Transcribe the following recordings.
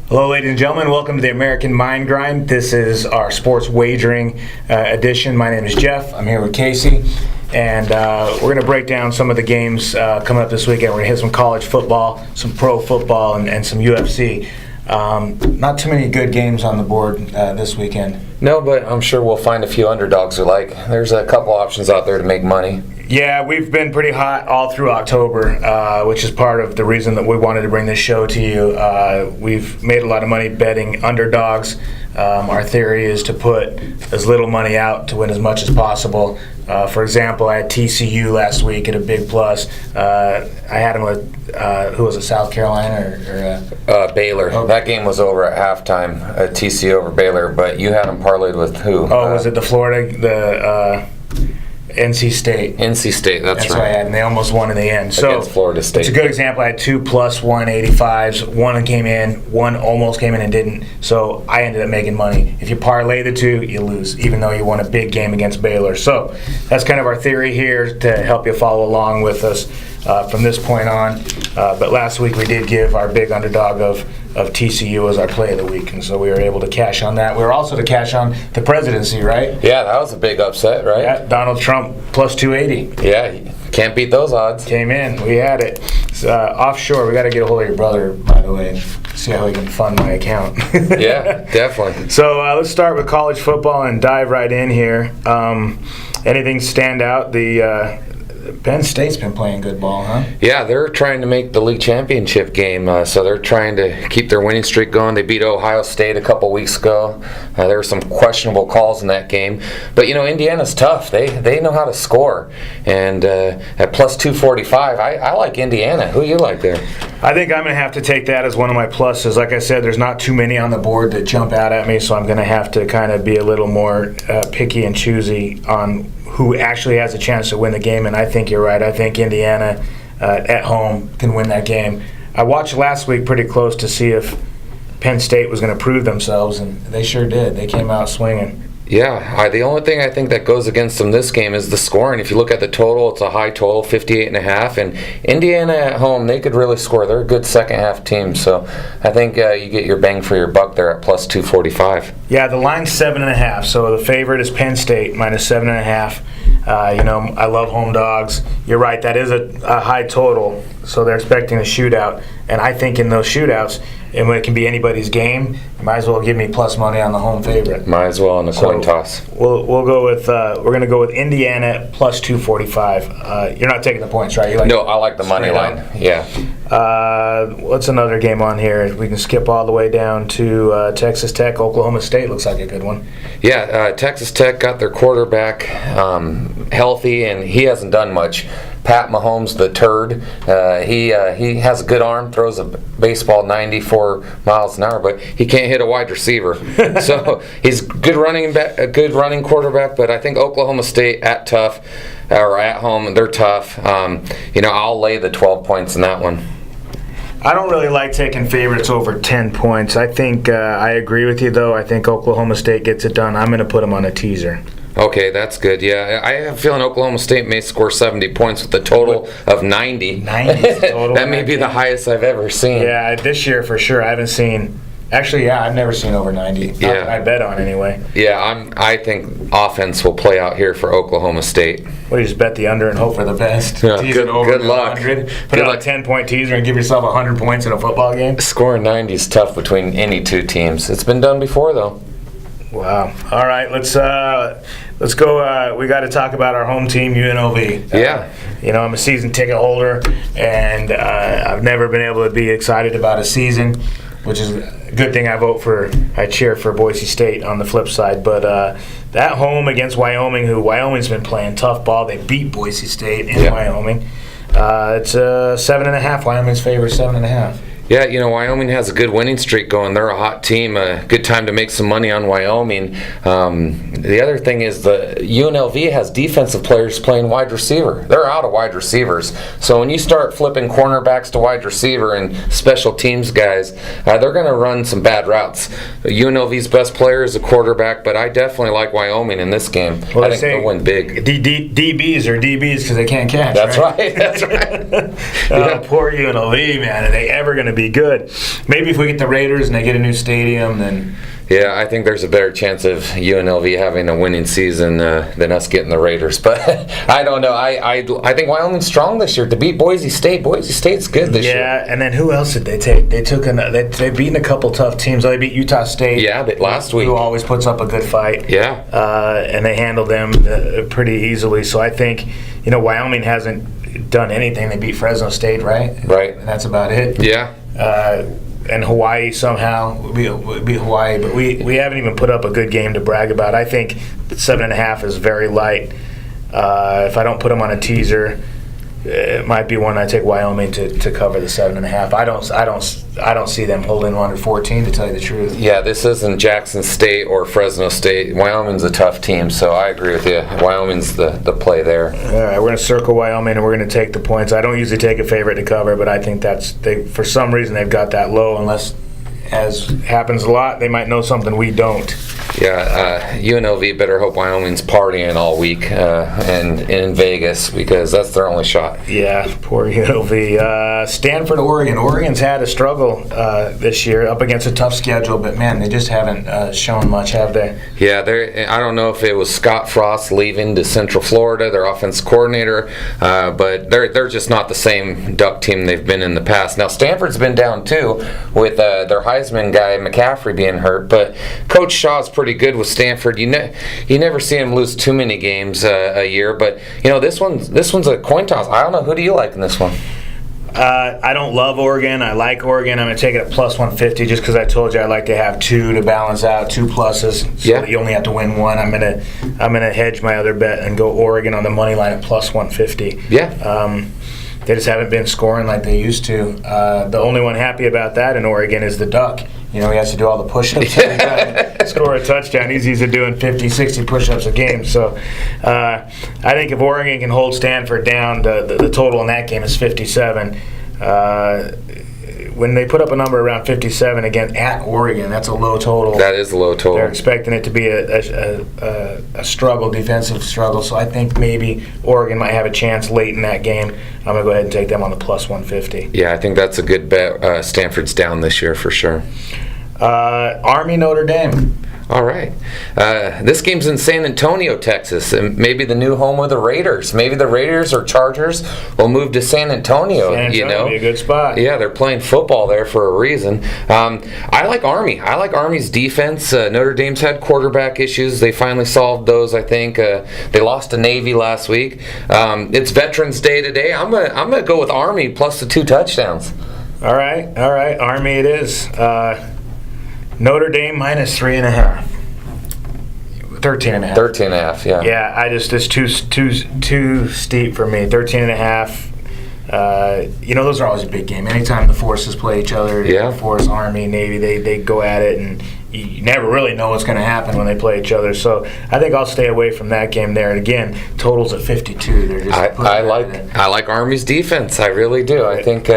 Hello, ladies and gentlemen. Welcome to the American Mindgrind. This is our sports wagering edition. My name is Jeff. I'm here with Casey, and we're going to break down some of the games coming up this weekend. We're going to hit some college football, some pro football, and some UFC. Not too many good games on the board this weekend. No, but I'm sure we'll find a few underdogs we like. There's a couple options out there to make money. Yeah, we've been pretty hot all through October, which is part of the reason that we wanted to bring this show to you. We've made a lot of money betting underdogs. Our theory is to put as little money out to win as much as possible. For example, I had TCU last week at a big plus. I had them with, who was it, South Carolina? or Baylor. Oh. That game was over at halftime, TCU over Baylor, but you had them parlayed with who? Was it the Florida, NC State. NC State, that's right. What I had, and they almost won in the end. Against Florida State. It's a good example. I had 2 plus 185s. One came in, one almost came in and didn't. So I ended up making money. If you parlay the two, you lose, even though you won a big game against Baylor. So that's kind of our theory here to help you follow along with us from this point on. But last week we did give our big underdog of TCU as our play of the week, and so we were able to cash on that. We were also to cash on the presidency, right? Yeah, that was a big upset, right? Yeah, Donald Trump plus 280. Yeah, can't beat those odds. Came in. We had it. Offshore, we got to get a hold of your brother, by the way, and see how we can fund my account. Yeah, definitely. So let's start with college football and dive right in here. Anything stand out? The Penn State's been playing good ball, huh? Yeah, they're trying to make the league championship game, so they're trying to keep their winning streak going. They beat Ohio State a couple weeks ago. There were some questionable calls in that game. But, Indiana's tough. They know how to score. And at plus 245, I like Indiana. Who you like there? I think I'm going to have to take that as one of my pluses. Like I said, there's not too many on the board that jump out at me, so I'm going to have to kind of be a little more picky and choosy on who actually has a chance to win the game, and I think you're right. I think Indiana at home can win that game. I watched last week pretty close to see if Penn State was going to prove themselves, and they sure did. They came out swinging. Yeah, the only thing I think that goes against them this game is the scoring. If you look at the total, it's a high total, 58.5, and Indiana at home, they could really score. They're a good second-half team, so I think you get your bang for your buck there at plus 245. Yeah, the line's 7.5, so the favorite is Penn State, minus 7.5. I love home dogs. You're right, that is a high total, so they're expecting a shootout, and I think in those shootouts, and when it can be anybody's game, you might as well give me plus money on the home favorite. Might as well on the coin toss. We'll go with we're going to go with Indiana plus 245. You're not taking the points, right? No, I like the money line. Yeah. What's another game on here? We can skip all the way down to Texas Tech. Oklahoma State looks like a good one. Yeah, Texas Tech got their quarterback healthy, and he hasn't done much. Pat Mahomes, the turd, he has a good arm, throws a baseball 94 miles an hour, but he can't hit a wide receiver. So he's a good running quarterback, but I think Oklahoma State at home, they're tough. I'll lay the 12 points in that one. I don't really like taking favorites over 10 points. I think I agree with you, though. I think Oklahoma State gets it done. I'm going to put them on a teaser. Okay, that's good. Yeah, I have a feeling Oklahoma State may score 70 points with a total of 90. 90 total. That may be the highest I've ever seen. Yeah, this year for sure. I haven't seen. Actually, yeah, I've never seen over 90. Yeah, I bet on anyway. Yeah, I think offense will play out here for Oklahoma State. What do you just bet the under and hope for the best? Yeah, good luck. 100. Put out a 10-point teaser and give yourself 100 points in a football game. Scoring 90 is tough between any two teams. It's been done before though. Wow. All right, let's go. We got to talk about our home team, UNLV. Yeah. I'm a season ticket holder, and I've never been able to be excited about a season, which is a good thing. I cheer for Boise State on the flip side. But that home against Wyoming, who Wyoming's been playing tough ball. They beat Boise State in Wyoming. It's 7.5. Wyoming's favorite 7.5. Yeah, Wyoming has a good winning streak going. They're a hot team. A good time to make some money on Wyoming. The other thing is the UNLV has defensive players playing wide receiver. They're out of wide receivers. So when you start flipping cornerbacks to wide receiver and special teams guys, they're going to run some bad routes. UNLV's best player is a quarterback, but I definitely like Wyoming in this game. Well, I think they'll win big. DBs are DBs because they can't catch. That's right. That's right. Poor UNLV, man. Are they ever going to be good. Maybe if we get the Raiders and they get a new stadium, then. Yeah, I think there's a better chance of UNLV having a winning season than us getting the Raiders. But I don't know. I think Wyoming's strong this year to beat Boise State. Boise State's good this year. Yeah, and then who else did they take? They've beaten a couple tough teams. They beat Utah State. Yeah, last week. Who always puts up a good fight. Yeah. And they handled them pretty easily. So I think, Wyoming hasn't done anything. They beat Fresno State, right? Right. And that's about it. Yeah. And Hawaii somehow beat Hawaii, but we haven't even put up a good game to brag about. I think 7.5 is very light. If I don't put them on a teaser, it might be one I take Wyoming to cover the 7.5. I don't see them holding under 14, to tell you the truth. Yeah, this isn't Jackson State or Fresno State. Wyoming's a tough team, so I agree with you. Wyoming's the play there. All right, we're going to circle Wyoming and we're going to take the points. I don't usually take a favorite to cover, but I think for some reason they've got that low, unless, as happens a lot, they might know something we don't. Yeah, UNLV better hope Wyoming's partying all week and in Vegas, because that's their only shot. Yeah, poor UNLV. Stanford, Oregon. Oregon's had a struggle this year up against a tough schedule, but man, they just haven't shown much, have they? Yeah, I don't know if it was Scott Frost leaving to Central Florida, their offense coordinator, but they're just not the same Duck team they've been in the past. Now, Stanford's been down too with their Heisman guy McCaffrey being hurt, but Coach Shaw's pretty good with Stanford. You never see him lose too many games a year, but this one's a coin toss. I don't know, who do you like in this one? I don't love Oregon. I like Oregon. I'm going to take it at plus 150 just because I told you I like to have two to balance out, two pluses, so that you only have to win one. I'm gonna hedge my other bet and go Oregon on the money line at plus 150. Yeah. They just haven't been scoring like they used to. The only one happy about that in Oregon is the Duck. He has to do all the push-ups every time, score a touchdown. He's used to doing 50, 60 push-ups a game. So I think if Oregon can hold Stanford down, the total in that game is 57. When they put up a number around 57 again at Oregon, that's a low total. That is a low total. They're expecting it to be a struggle, defensive struggle. So I think maybe Oregon might have a chance late in that game. I'm going to go ahead and take them on the plus 150. Yeah, I think that's a good bet. Stanford's down this year for sure. Army, Notre Dame. All right. This game's in San Antonio, Texas, and maybe the new home of the Raiders. Maybe the Raiders or Chargers will move to San Antonio. San Antonio would be a good spot. Yeah, they're playing football there for a reason. I like Army. I like Army's defense. Notre Dame's had quarterback issues. They finally solved those, I think. They lost to Navy last week. It's Veterans Day today. I'm gonna go with Army plus the 2 touchdowns. All right. Army it is. Notre Dame minus 3.5. 13.5. 13.5, yeah. Yeah, it's too steep for me. 13.5. Those are always a big game. Anytime the forces play each other, yeah. Force, Army, Navy, they go at it, and you never really know what's going to happen when they play each other. So I think I'll stay away from that game there. And again, totals at 52. They're just I like Army's defense. I really do. I think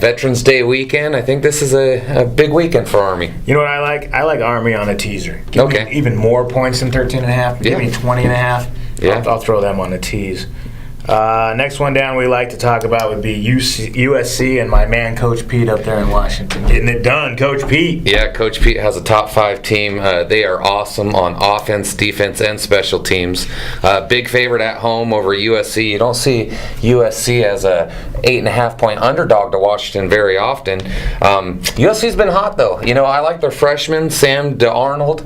Veterans Day weekend. I think this is a big weekend for Army. You know what I like? I like Army on a teaser. Give me even more points than 13.5. Give me 20.5. Yeah. I'll throw them on the tees. Next one down we like to talk about would be USC and my man Coach Pete up there in Washington. Getting it done, Coach Pete. Yeah, Coach Pete has a top 5 team. They are awesome on offense, defense, and special teams. Big favorite at home over USC. You don't see USC as a 8.5-point underdog to Washington very often. USC's been hot though. I like their freshman Sam DeArnold.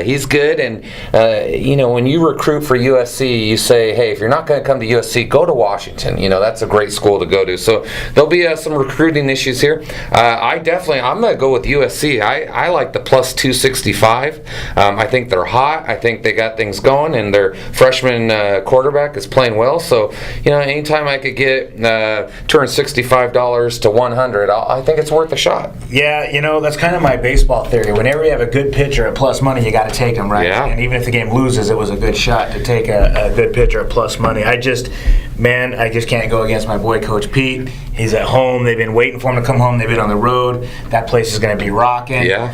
He's good, and when you recruit for USC, you say, hey, if you're not going to come to USC, go to Washington. That's a great school to go to. So there'll be some recruiting issues here. I'm going to go with USC. I like the plus 265. I think they're hot. I think they got things going, and their freshman quarterback is playing well. So anytime I could get $265 to $100, I think it's worth a shot. Yeah, that's kind of my baseball theory. Whenever you have a good pitcher at plus money, you got to take him, right? Yeah. And even if the game loses, it was a good shot to take a good pitcher at plus money. I I just can't go against my boy Coach Pete. He's at home. They've been waiting for him to come home. They've been on the road. That place is going to be rocking. Yeah.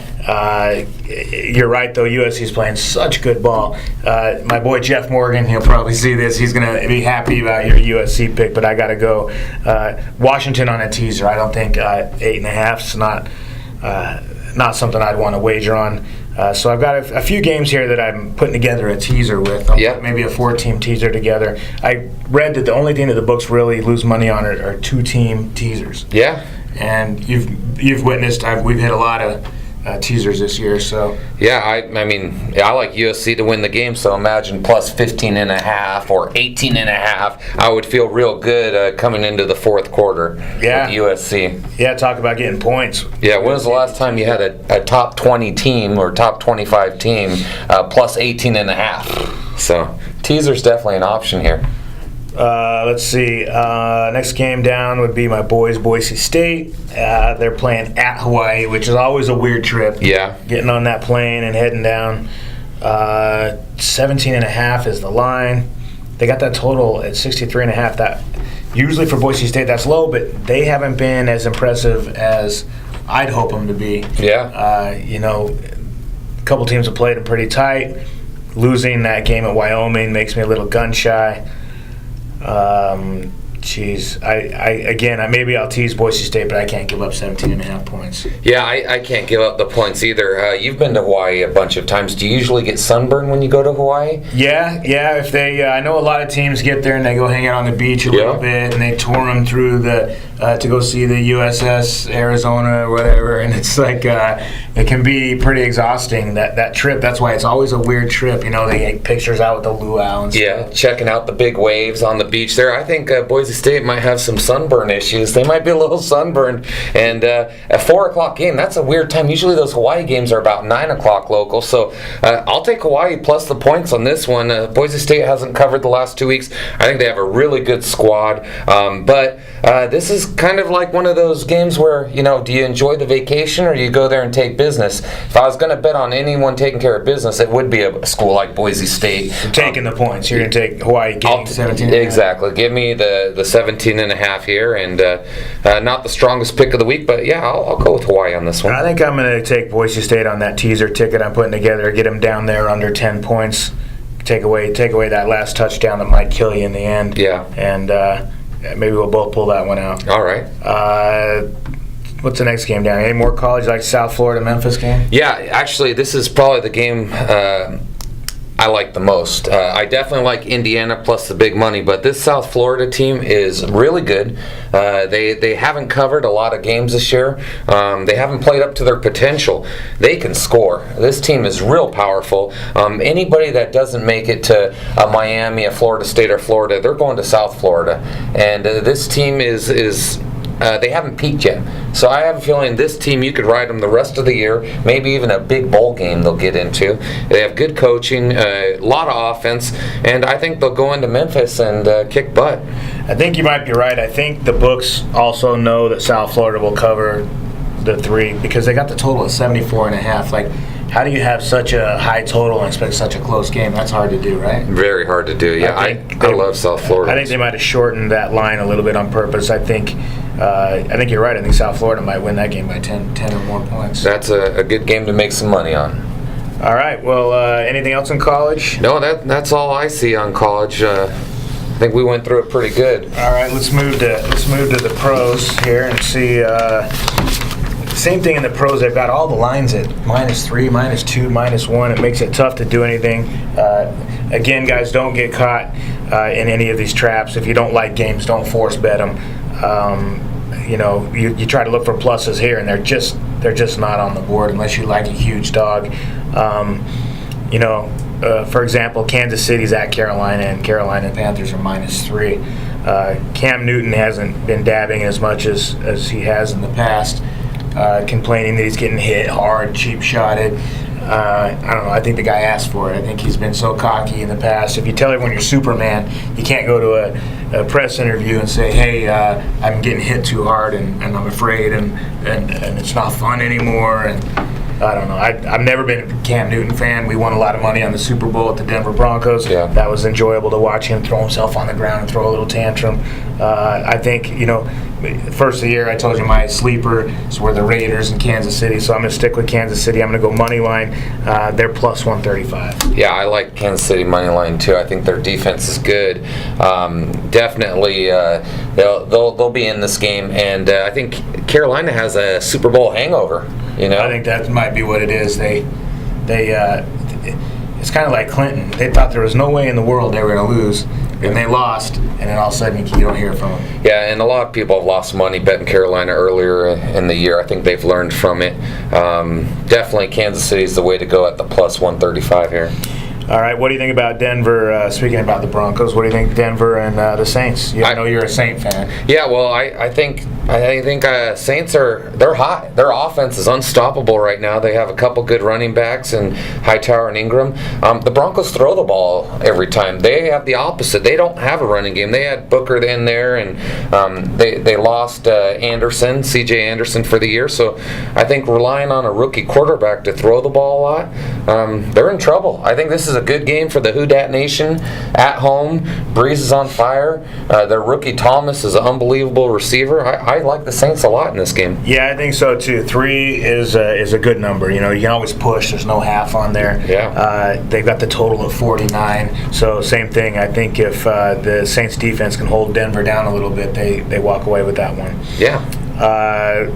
You're right, though. USC's playing such good ball. My boy Jeff Morgan, he'll probably see this. He's going to be happy about your USC pick, but I got to go Washington on a teaser. I don't think 8.5 is not something I'd want to wager on. So I've got a few games here that I'm putting together a teaser with. I'll put maybe a 4-team teaser together. I read that the only thing that the books really lose money on are 2-team teasers. Yeah. And you've witnessed we've hit a lot of teasers this year. So yeah, I mean I like USC to win the game. So imagine plus 15.5 or 18.5. I would feel real good coming into the fourth quarter. Yeah. With USC. Yeah, talk about getting points. Yeah, when was the last time you had a top 20 team or top 25 team plus 18.5? So teaser's definitely an option here. Let's see. Next game down would be my boys, Boise State. They're playing at Hawaii, which is always a weird trip. Yeah. Getting on that plane and heading down. 17.5 is the line. They got that total at 63.5. That usually for Boise State that's low, but they haven't been as impressive as I'd hope them to be. Yeah. A couple teams have played them pretty tight. Losing that game at Wyoming makes me a little gun shy. Maybe I'll tease Boise State, but I can't give up 17.5 points. Yeah, I can't give up the points either. You've been to Hawaii a bunch of times. Do you usually get sunburned when you go to Hawaii? Yeah. If they, I know a lot of teams get there and they go hang out on the beach a little bit, and they tour them through to go see the USS Arizona or whatever, and it's like it can be pretty exhausting that trip. That's why it's always a weird trip. They take pictures out with the luau and stuff. Yeah, checking out the big waves on the beach there. I think Boise State might have some sunburn issues. They might be a little sunburned. And a 4 o'clock game, that's a weird time. Usually those Hawaii games are about 9 o'clock local. So I'll take Hawaii plus the points on this one. Boise State hasn't covered the last 2 weeks. I think they have a really good squad. But this is kind of like one of those games where, do you enjoy the vacation or you go there and take business? If I was going to bet on anyone taking care of business, it would be a school like Boise State. You're taking the points. You're going to take Hawaii getting 17. Exactly. Give me the 17.5 here, and not the strongest pick of the week, but yeah, I'll go with Hawaii on this one. I think I'm going to take Boise State on that teaser ticket I'm putting together, get them down there under 10 points, take away that last touchdown that might kill you in the end. Yeah. And maybe we'll both pull that one out. All right. What's the next game down? Any more college, like South Florida, Memphis game? Yeah, actually, this is probably the game I like the most. I definitely like Indiana plus the big money, but this South Florida team is really good. They haven't covered a lot of games this year. They haven't played up to their potential. They can score. This team is real powerful. Anybody that doesn't make it to Miami, a Florida State, or Florida, they're going to South Florida. And this team is they haven't peaked yet. So I have a feeling this team, you could ride them the rest of the year, maybe even a big bowl game they'll get into. They have good coaching, a lot of offense, and I think they'll go into Memphis and kick butt. I think you might be right. I think the books also know that South Florida will cover the 3 because they got the total at 74.5. Like, how do you have such a high total and expect such a close game? That's hard to do, right? Very hard to do, yeah. I love South Florida. I think they might have shortened that line a little bit on purpose. I think you're right. I think South Florida might win that game by 10 or more points. That's a good game to make some money on. All right. Well, anything else in college? No, that's all I see on college. I think we went through it pretty good. All right. Let's move to the pros here and see. Same thing in the pros. They've got all the lines at -3, -2, -1. It makes it tough to do anything. Again, guys, don't get caught in any of these traps. If you don't like games, don't force bet them. You try to look for pluses here, and they're just not on the board unless you like a huge dog. For example, Kansas City's at Carolina, and Carolina Panthers are -3. Cam Newton hasn't been dabbing as much as he has in the past. Complaining that he's getting hit hard, cheap-shotted. I don't know. I think the guy asked for it. I think he's been so cocky in the past. If you tell everyone you're Superman, you can't go to a press interview and say, hey, I'm getting hit too hard and I'm afraid and it's not fun anymore. And I don't know. I've never been a Cam Newton fan. We won a lot of money on the Super Bowl at the Denver Broncos. Yeah. That was enjoyable to watch him throw himself on the ground and throw a little tantrum. I think, first of the year, I told you my sleeper is were the Raiders in Kansas City, so I'm going to stick with Kansas City. I'm going to go money line. They're plus 135. Yeah, I like Kansas City money line too. I think their defense is good. Definitely, they'll be in this game, and I think Carolina has a Super Bowl hangover. I think that might be what it is. It's kind of like Clinton. They thought there was no way in the world they were going to lose, and they lost, and then all of a sudden you don't hear from them. Yeah, and a lot of people have lost money betting Carolina earlier in the year. I think they've learned from it. Definitely Kansas City is the way to go at the plus 135 here. All right, what do you think about Denver? Speaking about the Broncos, what do you think Denver and the Saints? I know you're a Saint fan. Yeah, well, I think Saints they're hot. Their offense is unstoppable right now. They have a couple good running backs in Hightower and Ingram. The Broncos throw the ball every time. They have the opposite. They don't have a running game. They had Booker in there, and they lost Anderson, C.J. Anderson, for the year. So I think relying on a rookie quarterback to throw the ball a lot, they're in trouble. I think this is a good game for the Who Dat Nation at home. Breeze is on fire. Their rookie Thomas is an unbelievable receiver. I like the Saints a lot in this game. Yeah, I think so too. 3 is a good number. You can always push. There's no half on there. Yeah. They've got the total of 49. So same thing. I think if the Saints defense can hold Denver down a little bit, they walk away with that one. Yeah.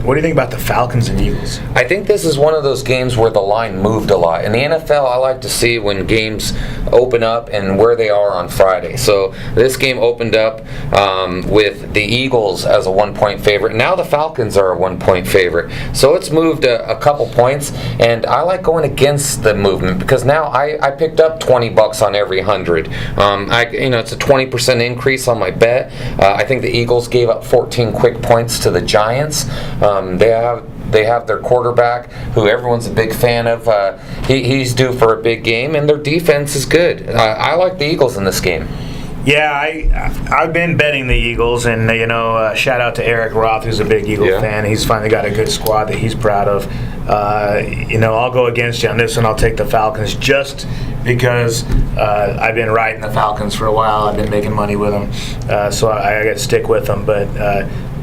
What do you think about the Falcons and Eagles? I think this is one of those games where the line moved a lot. In the NFL, I like to see when games open up and where they are on Friday. So this game opened up with the Eagles as a 1-point favorite. Now the Falcons are a 1-point favorite. So it's moved a couple points, and I like going against the movement because now I picked up $20 on every 100. It's a 20% increase on my bet. I think the Eagles gave up 14 quick points to the Giants. They have their quarterback, who everyone's a big fan of. He's due for a big game, and their defense is good. I like the Eagles in this game. Yeah, I've been betting the Eagles, and shout out to Eric Roth, who's a big Eagle fan. He's finally got a good squad that he's proud of. I'll go against you on this one. I'll take the Falcons just because I've been riding the Falcons for a while. I've been making money with them, so I got to stick with them. But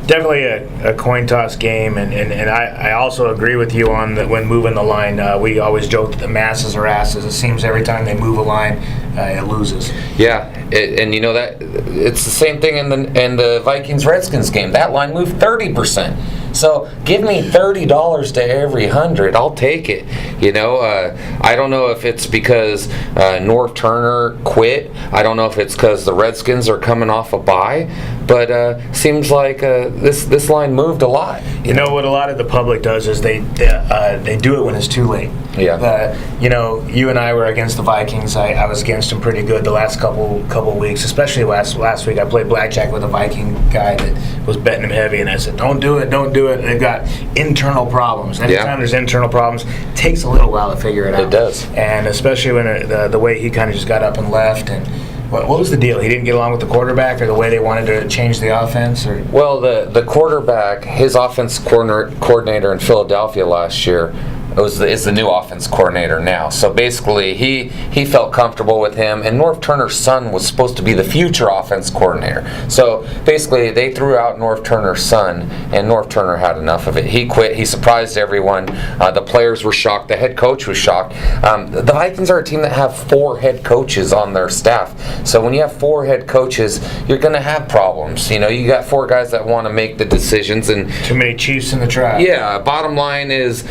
definitely a coin toss game, and I also agree with you on when moving the line. We always joke that the masses are asses. It seems every time they move a line, it loses. Yeah, that it's the same thing in the Vikings-Redskins game. That line moved 30%. So give me $30 to every 100. I'll take it. I don't know if it's because North Turner quit. I don't know if it's because the Redskins are coming off a bye. But seems like this line moved a lot. What a lot of the public does is they do it when it's too late. Yeah. You and I were against the Vikings. I was against them pretty good the last couple weeks, especially last week. I played blackjack with a Viking guy that was betting him heavy, and I said, don't do it. And they've got internal problems. Every time there's internal problems, it takes a little while to figure it out. It does. And especially when the way he kind of just got up and left. And what was the deal? He didn't get along with the quarterback, or the way they wanted to change the offense? Or? Well, the quarterback, his offense coordinator in Philadelphia last year, is the new offense coordinator now. So basically, he felt comfortable with him, and North Turner's son was supposed to be the future offense coordinator. So basically, they threw out North Turner's son, and North Turner had enough of it. He quit. He surprised everyone. The players were shocked. The head coach was shocked. The Vikings are a team that have 4 head coaches on their staff. So when you have 4 head coaches, you're going to have problems. You got 4 guys that want to make the decisions, and too many chiefs in the tribe. Yeah. Bottom line is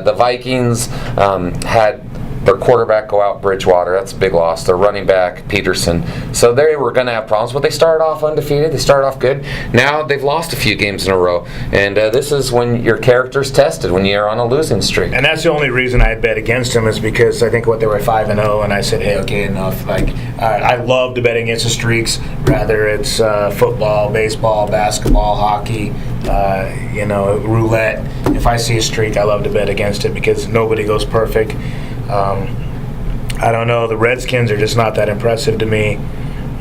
the Vikings had their quarterback go out, Bridgewater. That's a big loss. Their running back, Peterson. So they were going to have problems, but they started off undefeated. They started off good. Now they've lost a few games in a row. And this is when your character's tested, when you're on a losing streak. And that's the only reason I bet against them, is because I think they were 5-0, and I said, hey, okay, enough. I love to bet against the streaks, rather it's football, baseball, basketball, hockey, roulette. If I see a streak, I love to bet against it because nobody goes perfect. I don't know. The Redskins are just not that impressive to me.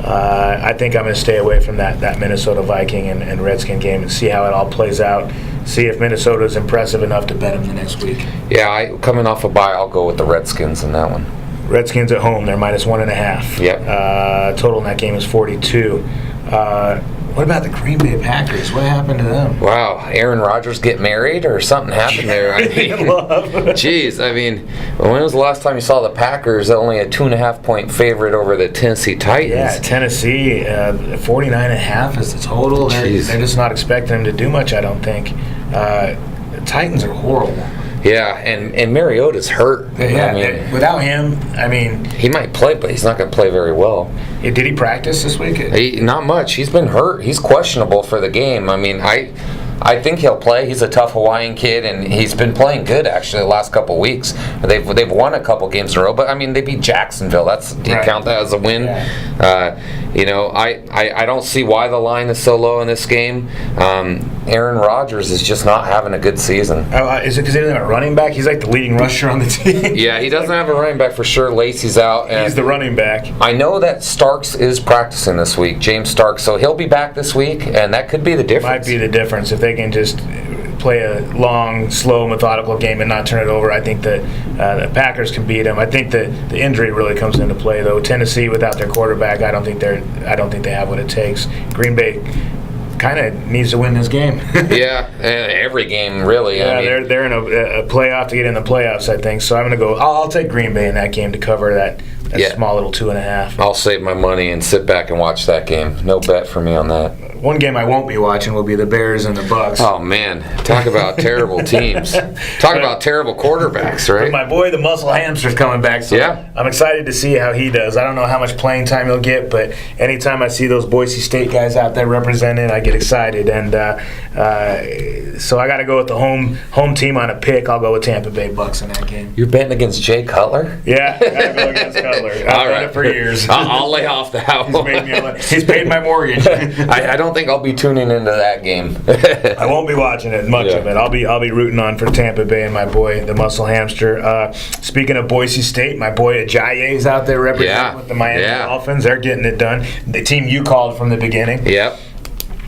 I think I'm going to stay away from that Minnesota Viking and Redskin game and see how it all plays out. see if Minnesota is impressive enough to bet them the next week. Yeah, coming off a bye, I'll go with the Redskins in that one. Redskins at home, they're -1.5. Yep. Total in that game is 42. What about the Green Bay Packers? What happened to them? Wow, Aaron Rodgers get married or something happened there? I mean, geez, I mean, when was the last time you saw the Packers only a 2.5-point favorite over the Tennessee Titans? Yeah, Tennessee, 49.5 is the total. They're just not expecting them to do much, I don't think. The Titans are horrible. Yeah, and Mariota's hurt. Yeah, I mean, without him, I mean, he might play, but he's not going to play very well. did he practice this week? Not much. He's been hurt. He's questionable for the game. I mean, I think he'll play. He's a tough Hawaiian kid, and he's been playing good actually the last couple weeks. They've won a couple games in a row, but I mean they beat Jacksonville. Do you count that as a win? Yeah. I don't see why the line is so low in this game. Aaron Rodgers is just not having a good season. Is it because he doesn't have a running back? He's like the leading rusher on the team. Yeah, he doesn't have a running back for sure. Lacey's out. And he's the running back. I know that Starks is practicing this week, James Starks, so he'll be back this week, and that could be the difference. Might be the difference if they can just play a long, slow, methodical game and not turn it over. I think the Packers can beat them. I think the injury really comes into play though. Tennessee without their quarterback, I don't think they have what it takes. Green Bay kind of needs to win this game. Yeah, every game really. Yeah, I mean, they're in a playoff to get in the playoffs, I think. So I'm going to go. I'll take Green Bay in that game to cover that small little 2.5. I'll save my money and sit back and watch that game. No bet for me on that. One game I won't be watching will be the Bears and the Bucks. Oh man, talk about terrible teams. Talk about terrible quarterbacks, right? But my boy, the muscle hamster's coming back, so yeah. I'm excited to see how he does. I don't know how much playing time he'll get, but anytime I see those Boise State guys out there representing, I get excited. And so I got to go with the home team on a pick. I'll go with Tampa Bay Bucks in that game. You're betting against Jay Cutler? Yeah, I got to go against Cutler. I've done it for years. I'll lay off the house. He's paid my mortgage. I don't think I'll be tuning into that game. I won't be watching it much of it. I'll be rooting on for Tampa Bay and my boy, the muscle hamster. Speaking of Boise State, my boy Ajayi's out there representing with the Miami Dolphins. They're getting it done. The team you called from the beginning. Yep.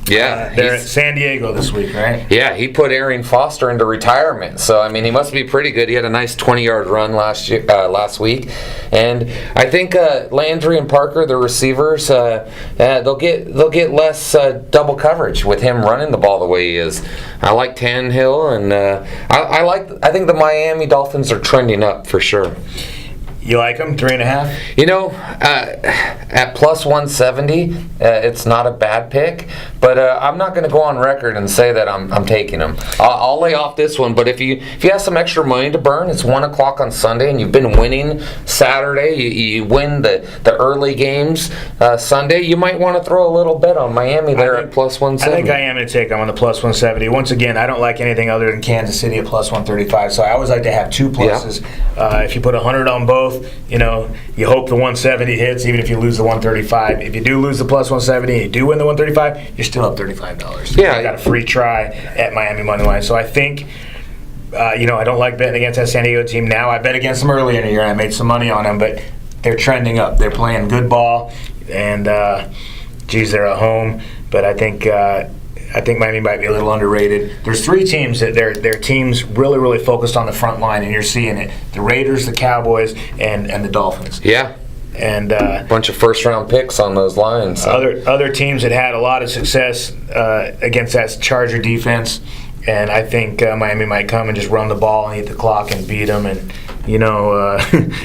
Yeah, they're at San Diego this week, right? Yeah, he put Arian Foster into retirement, so I mean he must be pretty good. He had a nice 20-yard run last week, and I think Landry and Parker, the receivers, they'll get less double coverage with him running the ball the way he is. I like Tannehill, and I think the Miami Dolphins are trending up for sure. You like them? 3.5? You know, at plus 170, it's not a bad pick, but I'm not going to go on record and say that I'm taking them. I'll lay off this one, but if you have some extra money to burn, it's 1 o'clock on Sunday, and you've been winning Saturday, you win the early games Sunday, you might want to throw a little bet on Miami there at plus 170. I think I am going to take them on the plus 170. Once again, I don't like anything other than Kansas City at plus 135, so I always like to have two pluses. Yeah. If you put 100 on both, you hope the 170 hits, even if you lose the 135. If you do lose the plus 170 and you do win the 135, you're still up $35. Yeah, you got a free try at Miami money line. So I think, I don't like betting against that San Diego team now. I bet against them earlier in the year, and I made some money on them, but they're trending up. They're playing good ball, and they're at home. But I think Miami might be a little underrated. There's three teams that their teams really, really focused on the front line, and you're seeing it. The Raiders, the Cowboys, and the Dolphins. Yeah. And a bunch of first-round picks on those lines. So. Other teams that had a lot of success against that Charger defense, and I think Miami might come and just run the ball and eat the clock and beat them. And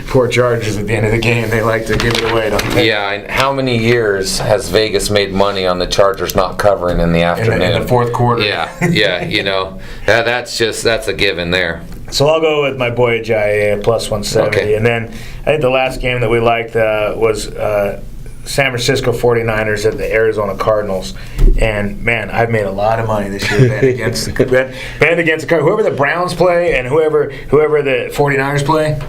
poor Chargers at the end of the game, they like to give it away, don't they? Yeah, and how many years has Vegas made money on the Chargers not covering in the afternoon? In the fourth quarter. Yeah, that's a given there. So I'll go with my boy Ajayi at plus 170. Okay. And then I think the last game that we liked was San Francisco 49ers at the Arizona Cardinals. And, man, I've made a lot of money this year betting against the Cardinals. Whoever the Browns play and whoever the 49ers play,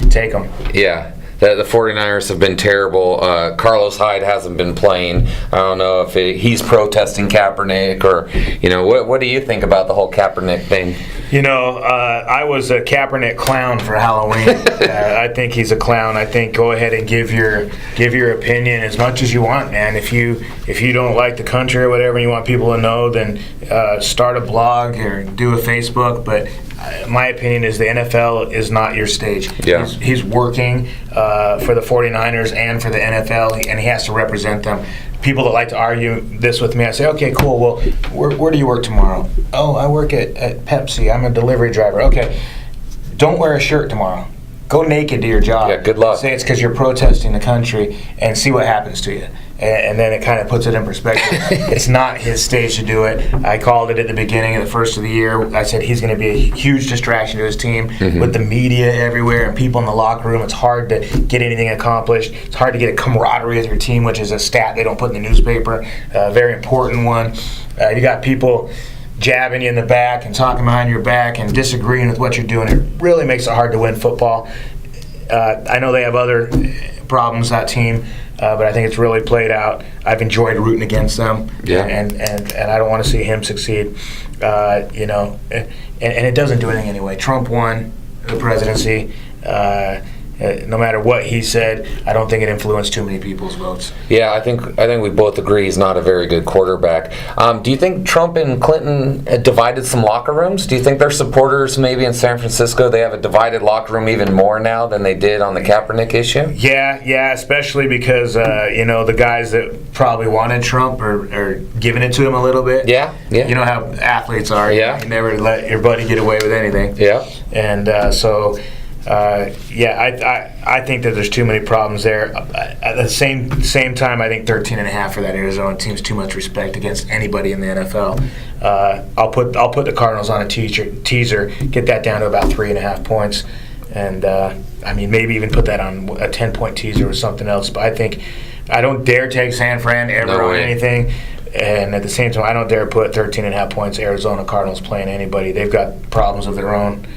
take them. Yeah. the 49ers have been terrible. Carlos Hyde hasn't been playing. I don't know if he's protesting Kaepernick or, what do you think about the whole Kaepernick thing? I was a Kaepernick clown for Halloween. I think he's a clown. I think go ahead and give your opinion as much as you want, man. If you don't like the country or whatever, and you want people to know, then start a blog or do a Facebook. But my opinion is the NFL is not your stage. Yeah. He's working for the 49ers and for the NFL, and he has to represent them. People that like to argue this with me, I say, okay, cool, well, where do you work tomorrow? Oh, I work at Pepsi. I'm a delivery driver. Okay, don't wear a shirt tomorrow. Go naked to your job. Yeah, good luck. Say it's because you're protesting the country, and see what happens to you. And then it kind of puts it in perspective. It's not his stage to do it. I called it at the beginning of the first of the year. I said he's going to be a huge distraction to his team with the media everywhere and people in the locker room. It's hard to get anything accomplished. It's hard to get a camaraderie with your team, which is a stat they don't put in the newspaper. A very important one. You got people jabbing you in the back and talking behind your back and disagreeing with what you're doing. It really makes it hard to win football. I know they have other problems, that team. But I think it's really played out. I've enjoyed rooting against them, and I don't want to see him succeed. And it doesn't do anything anyway. Trump won the presidency. No matter what he said, I don't think it influenced too many people's votes. Yeah, I think we both agree he's not a very good quarterback. Do you think Trump and Clinton divided some locker rooms? Do you think their supporters maybe in San Francisco, they have a divided locker room even more now than they did on the Kaepernick issue? Yeah, especially because the guys that probably wanted Trump are giving it to him a little bit. Yeah. You know how athletes are. Yeah. You never let your buddy get away with anything. Yeah. And so. I think that there's too many problems there. At the same time, I think 13.5 for that Arizona team's too much respect against anybody in the NFL. I'll put the Cardinals on a teaser, get that down to about 3.5 points, and maybe even put that on a 10-point teaser or something else. But I don't dare take San Fran ever on anything. And at the same time, I don't dare put 13.5 points Arizona Cardinals playing anybody. They've got problems of their own.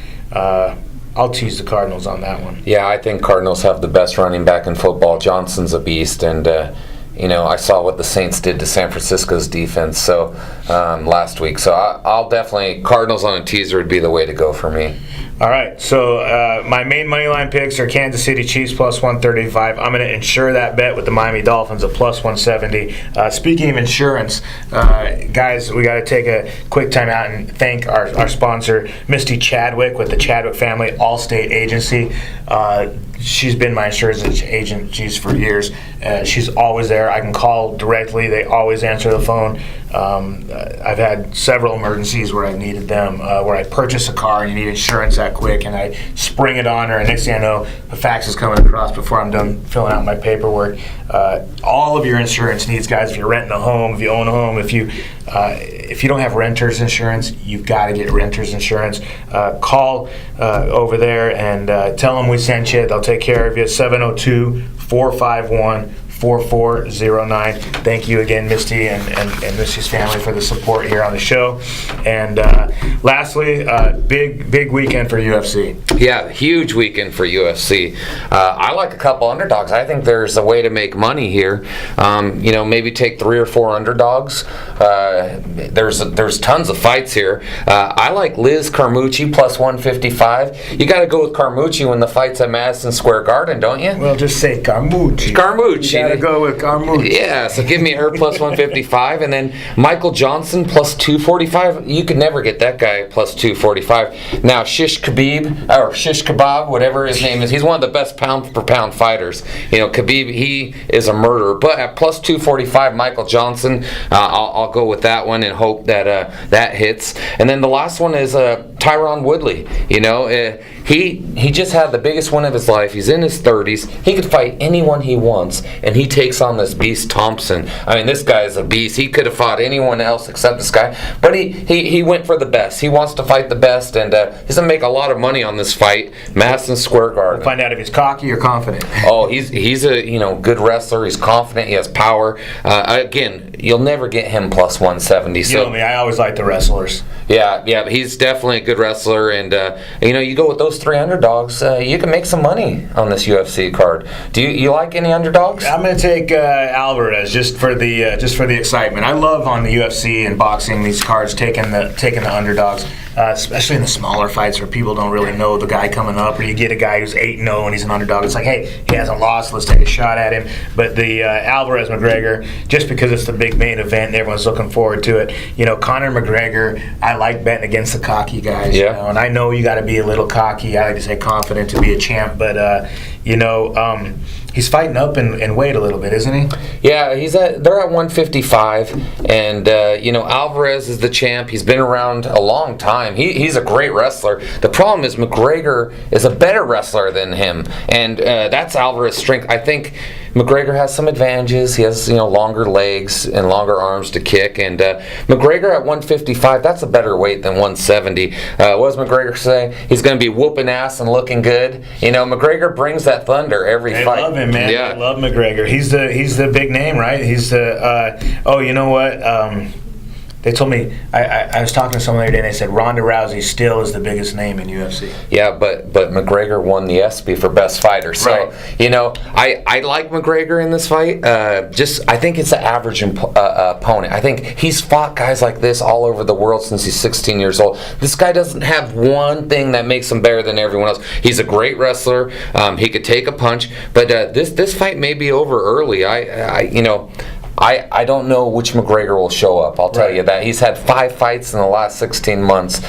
I'll tease the Cardinals on that one. Yeah, I think Cardinals have the best running back in football. Johnson's a beast, and I saw what the Saints did to San Francisco's defense last week. So I'll definitely, Cardinals on a teaser would be the way to go for me. All right, so my main money line picks are Kansas City Chiefs plus 135. I'm going to insure that bet with the Miami Dolphins at plus 170. Speaking of insurance, guys, we got to take a quick time out and thank our sponsor, Misty Chadwick with the Chadwick Family Allstate Agency. She's been my insurance agent for years. She's always there. I can call directly. They always answer the phone. I've had several emergencies where I needed them, where I purchase a car and you need insurance that quick, and I spring it on her, and next thing I know, the fax is coming across before I'm done filling out my paperwork. All of your insurance needs, guys. If you're renting a home, if you own a home, if you don't have renter's insurance, you've got to get renter's insurance. Call over there and tell them we sent you. They'll take care of you. 702-451-4409. Thank you again, Misty and Misty's family, for the support here on the show. And lastly, big weekend for UFC. Yeah, huge weekend for UFC. I like a couple underdogs. I think there's a way to make money here. Maybe take 3 or 4 underdogs. There's tons of fights here. I like Liz Carmouche plus 155. You got to go with Carmouche when the fight's at Madison Square Garden, don't you? Well, just say Carmouche. Carmouche. You got to go with Carmouche. Yeah, so give me her plus 155, and then Michael Johnson plus 245. You could never get that guy plus 245. Now Shish Kebab, whatever his name is, he's one of the best pound for pound fighters. Khabib, he is a murderer. But at plus 245, Michael Johnson, I'll go with that one and hope that that hits. And then the last one is Tyron Woodley. He just had the biggest win of his life. He's in his 30s. He could fight anyone he wants, and he takes on this beast Thompson. I mean, this guy is a beast. He could have fought anyone else except this guy, but he went for the best. He wants to fight the best, and he's going to make a lot of money on this fight, Madison Square Garden. We'll find out if he's cocky or confident. Oh, he's a good wrestler. He's confident. He has power. Again, you'll never get him plus 170. You know me, I always like the wrestlers. Yeah, he's definitely a good wrestler, and you go with those 3 underdogs, you can make some money on this UFC card. Do you like any underdogs? I'm going to take Alvarez just for the excitement. I love on the UFC and boxing these cards taking the underdogs, especially in the smaller fights where people don't really know the guy coming up, or you get a guy who's 8-0 and he's an underdog. It's like, hey, he hasn't lost, let's take a shot at him. But the Alvarez McGregor, just because it's the big main event and everyone's looking forward to it. Conor McGregor, I like betting against the cocky guys. Yeah. And I know you got to be a little cocky. I like to say confident to be a champ, but he's fighting up in weight a little bit, isn't he? Yeah, they're at 155, and Alvarez is the champ. He's been around a long time. He's a great wrestler. The problem is McGregor is a better wrestler than him, and that's Alvarez's strength. I think McGregor has some advantages. He has longer legs and longer arms to kick, and McGregor at 155, that's a better weight than 170. What does McGregor say? He's going to be whooping ass and looking good. McGregor brings that thunder every They fight. love him, man. Yeah. I love McGregor. He's the big name, right? He's the you know what? They told me, I was talking to someone the other day, and they said Ronda Rousey still is the biggest name in UFC. Yeah, but McGregor won the ESPY for best fighter. So, right. I like McGregor in this fight. I think it's an average opponent. I think he's fought guys like this all over the world since he's 16 years old. This guy doesn't have one thing that makes him better than everyone else. He's a great wrestler. He could take a punch, but this fight may be over early. I don't know which McGregor will show up. I'll tell you that. He's had 5 fights in the last 16 months.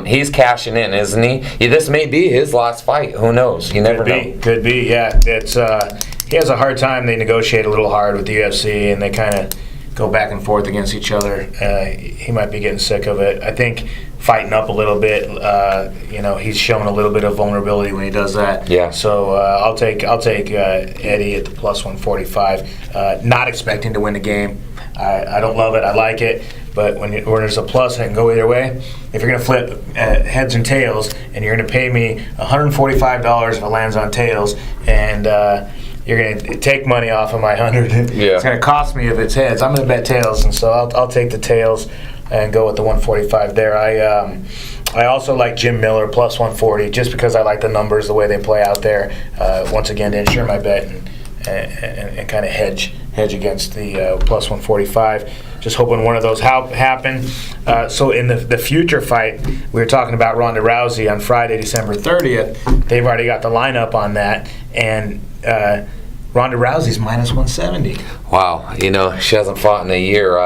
He's cashing in, isn't he? This may be his last fight. Who knows? You never know. Could be, yeah. It's he has a hard time. They negotiate a little hard with the UFC, and they kind of go back and forth against each other. He might be getting sick of it. I think fighting up a little bit, he's showing a little bit of vulnerability when he does that. Yeah. So I'll take Eddie at the plus 145. Not expecting to win the game. I don't love it. I like it. But when there's a plus, it can go either way. If you're going to flip heads and tails, and you're going to pay me $145 if it lands on tails, and you're going to take money off of my 100, Yeah. It's going to cost me if it's heads. I'm going to bet tails, and so I'll take the tails and go with the 145 there. I also like Jim Miller plus 140 just because I like the numbers, the way they play out there. Once again, to ensure my bet and kind of hedge against the plus 145. Just hoping one of those happen. So in the future fight, we were talking about Ronda Rousey on Friday, December 30th. They've already got the lineup on that, and Ronda Rousey's minus 170. Wow, she hasn't fought in a year.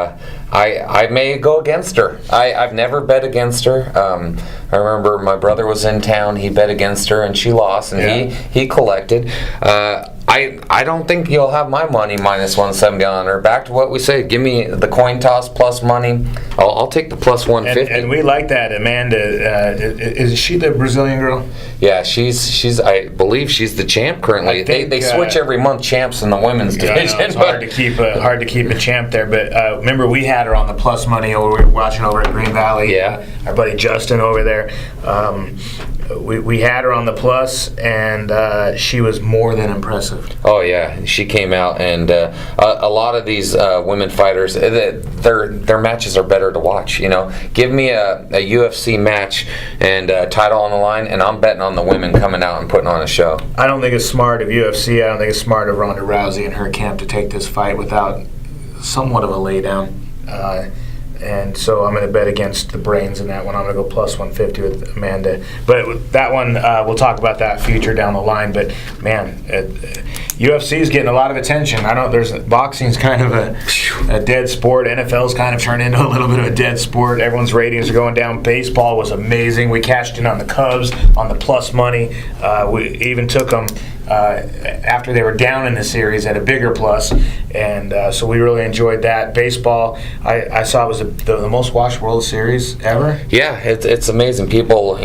I may go against her. I've never bet against her. I remember my brother was in town. He bet against her, and she lost, and he collected. I don't think you'll have my money minus 170 on her. Back to what we say. Give me the coin toss plus money. I'll take the plus 150. And we like that. Amanda, is she the Brazilian girl? Yeah, she's. I believe she's the champ currently. They switch every month champs in the women's division. It's hard to keep a champ there. But remember, we had her on the plus money. We were watching over at Green Valley. Yeah, our buddy Justin over there. We had her on the plus, and she was more than impressive. Oh yeah, she came out, and a lot of these women fighters, their matches are better to watch. Give me a UFC match and title on the line, and I'm betting on the women coming out and putting on a show. I don't think it's smart of UFC. I don't think it's smart of Ronda Rousey and her camp to take this fight without somewhat of a laydown. And so I'm going to bet against the brains in that one. I'm going to go plus 150 with Amanda. But with that one, we'll talk about that future down the line. But man, UFC is getting a lot of attention. Boxing's kind of a dead sport. NFL's kind of turned into a little bit of a dead sport. Everyone's ratings are going down. Baseball was amazing. We cashed in on the Cubs on the plus money. We even took them after they were down in the series at a bigger plus, and so we really enjoyed that. Baseball, I saw was the most watched World Series ever. Yeah, it's amazing. People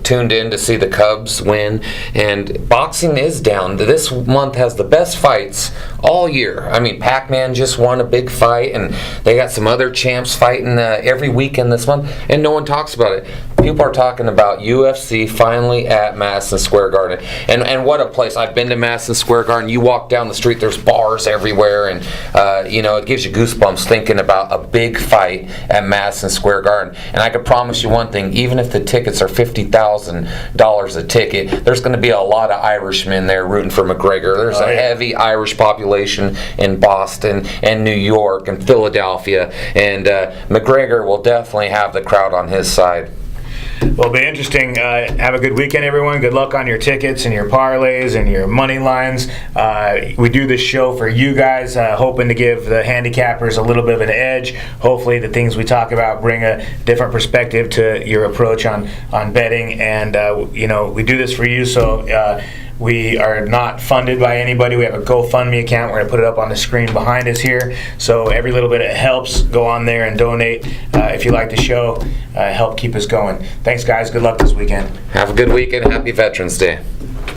tuned in to see the Cubs win, and boxing is down. This month has the best fights all year. I mean, Pac-Man just won a big fight, and they got some other champs fighting every weekend this month, and no one talks about it. people are talking about UFC finally at Madison Square Garden, and what a place. I've been to Madison Square Garden. You walk down the street, there's bars everywhere, and it gives you goosebumps thinking about a big fight at Madison Square Garden. And I can promise you one thing: even if the tickets are $50,000 a ticket, there's going to be a lot of Irishmen there rooting for McGregor. There's a heavy Irish population in Boston and New York and Philadelphia, and McGregor will definitely have the crowd on his side. Well, it'll be interesting. Have a good weekend, everyone. Good luck on your tickets and your parlays and your money lines. We do this show for you guys, hoping to give the handicappers a little bit of an edge. Hopefully the things we talk about bring a different perspective to your approach on betting. And, we do this for you, so we are not funded by anybody. We have a GoFundMe account. We're going to put it up on the screen behind us here. So every little bit it helps. Go on there and donate if you like the show. Help keep us going. Thanks, guys. Good luck this weekend. Have a good weekend. Happy Veterans Day.